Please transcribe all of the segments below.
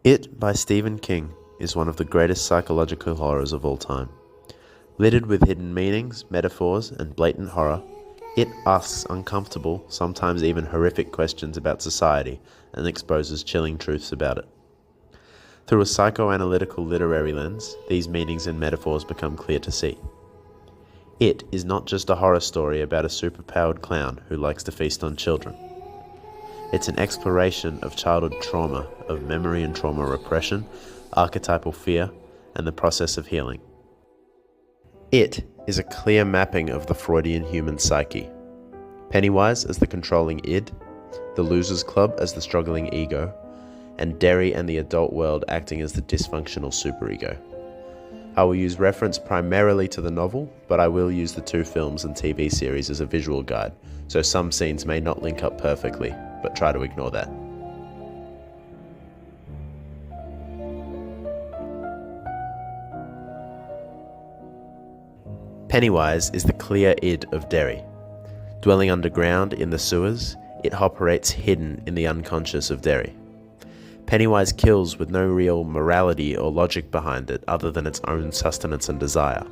It by Stephen King is one of the greatest psychological horrors of all time. Littered with hidden meanings, metaphors, and blatant horror, it asks uncomfortable, sometimes even horrific questions about society and exposes chilling truths about it. Through a psychoanalytical literary lens, these meanings and metaphors become clear to see. It is not just a horror story about a superpowered clown who likes to feast on children. It's an exploration of childhood trauma, of memory and trauma repression, archetypal fear, and the process of healing. It is a clear mapping of the Freudian human psyche. Pennywise as the controlling id, the Losers Club as the struggling ego, and Derry and the adult world acting as the dysfunctional superego. I will use reference primarily to the novel, but I will use the two films and TV series as a visual guide, so some scenes may not link up perfectly, but try to ignore that. Pennywise is the clear id of Derry. Dwelling underground in the sewers, it operates hidden in the unconscious of Derry. Pennywise kills with no real morality or logic behind it other than its own sustenance and desire.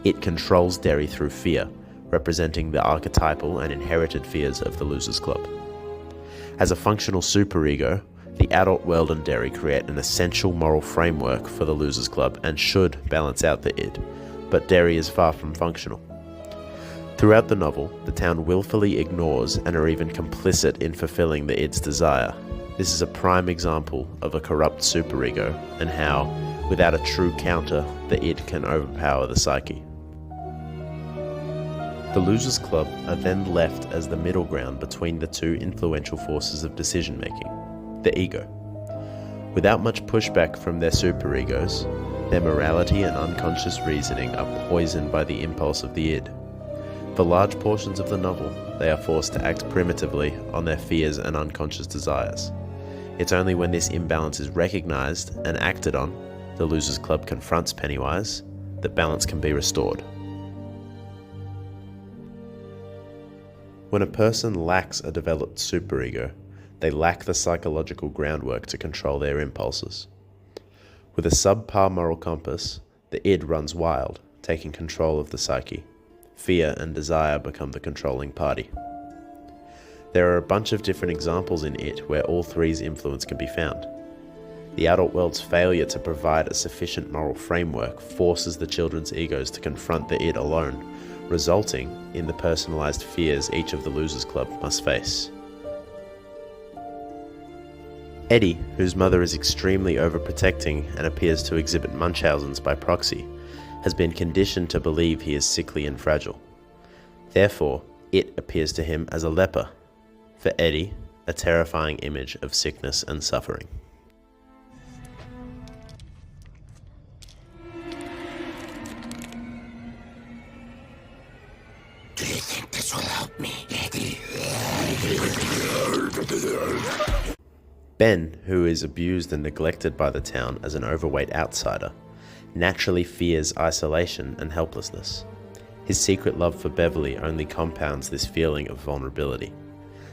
It controls Derry through fear, representing the archetypal and inherited fears of the Losers Club. As a functional superego, the adult world and Derry create an essential moral framework for the Losers Club and should balance out the id, but Derry is far from functional. Throughout the novel, the town willfully ignores and are even complicit in fulfilling the id's desire. This is a prime example of a corrupt superego and how, without a true counter, the id can overpower the psyche. The Losers Club are then left as the middle ground between the two influential forces of decision-making, the ego. Without much pushback from their superegos, their morality and unconscious reasoning are poisoned by the impulse of the id. For large portions of the novel, they are forced to act primitively on their fears and unconscious desires. It's only when this imbalance is recognized and acted on, the Losers Club confronts Pennywise, that balance can be restored. When a person lacks a developed superego, they lack the psychological groundwork to control their impulses. With a subpar moral compass, the id runs wild, taking control of the psyche. Fear and desire become the controlling party. There are a bunch of different examples in it where all three's influence can be found. The adult world's failure to provide a sufficient moral framework forces the children's egos to confront the id alone, resulting in the personalized fears each of the Losers Club must face. Eddie, whose mother is extremely overprotecting and appears to exhibit Munchausen's by proxy, has been conditioned to believe he is sickly and fragile. Therefore, it appears to him as a leper. For Eddie, a terrifying image of sickness and suffering. Do you think this will help me, Eddie? Ben, who is abused and neglected by the town as an overweight outsider, naturally fears isolation and helplessness. His secret love for Beverly only compounds this feeling of vulnerability.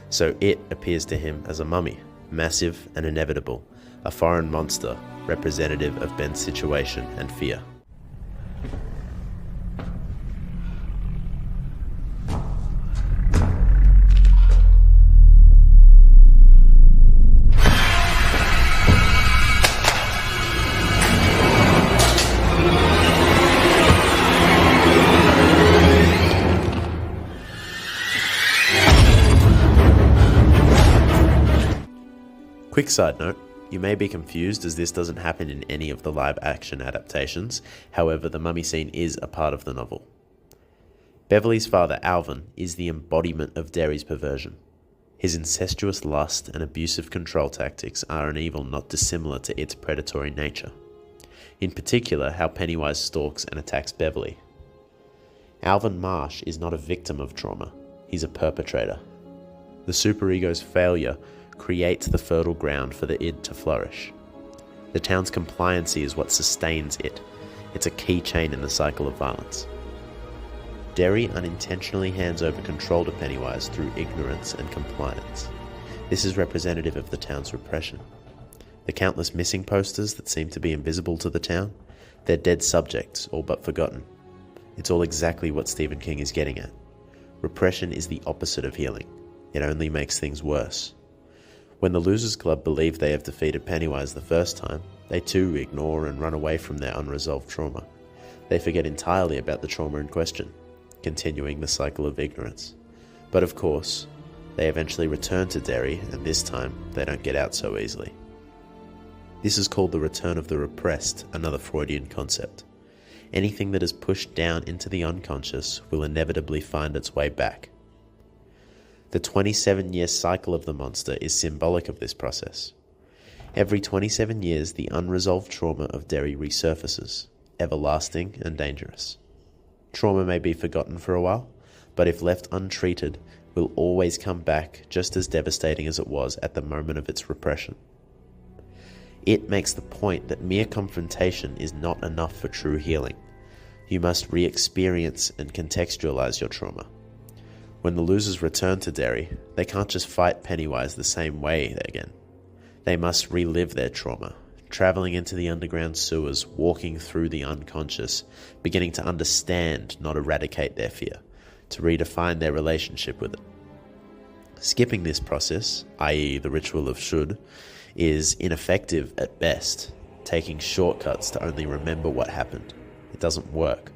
So it appears to him as a mummy, massive and inevitable, a foreign monster representative of Ben's situation and fear. Quick side note, you may be confused as this doesn't happen in any of the live-action adaptations, however the mummy scene is a part of the novel. Beverly's father, Alvin, is the embodiment of Derry's perversion. His incestuous lust and abusive control tactics are an evil not dissimilar to its predatory nature. In particular, how Pennywise stalks and attacks Beverly. Alvin Marsh is not a victim of trauma, he's a perpetrator. The superego's failure creates the fertile ground for the id to flourish. The town's compliancy is what sustains it. It's a key chain in the cycle of violence. Derry unintentionally hands over control to Pennywise through ignorance and compliance. This is representative of the town's repression. The countless missing posters that seem to be invisible to the town, they're dead subjects, all but forgotten. It's all exactly what Stephen King is getting at. Repression is the opposite of healing. It only makes things worse. When the Losers Club believe they have defeated Pennywise the first time, they too ignore and run away from their unresolved trauma. They forget entirely about the trauma in question, continuing the cycle of ignorance. But of course, they eventually return to Derry, and this time they don't get out so easily. This is called the return of the repressed, another Freudian concept. Anything that is pushed down into the unconscious will inevitably find its way back. The 27-year cycle of the monster is symbolic of this process. Every 27 years, the unresolved trauma of Derry resurfaces, everlasting and dangerous. Trauma may be forgotten for a while, but if left untreated, will always come back just as devastating as it was at the moment of its repression. It makes the point that mere confrontation is not enough for true healing. You must re-experience and contextualize your trauma. When the losers return to Derry, they can't just fight Pennywise the same way again. They must relive their trauma, traveling into the underground sewers, walking through the unconscious, beginning to understand, not eradicate their fear, to redefine their relationship with it. Skipping this process, i.e. the ritual of should, is ineffective at best, taking shortcuts to only remember what happened. It doesn't work.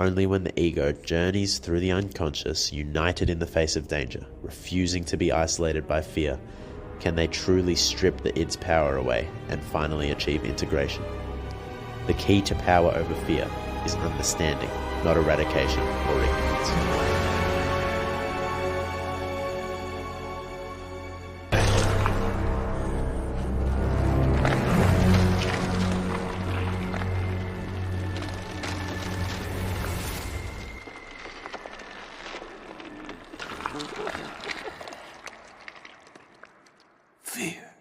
Only when the ego journeys through the unconscious, united in the face of danger, refusing to be isolated by fear, can they truly strip the id's power away and finally achieve integration. The key to power over fear is understanding, not eradication or ignorance. Fear.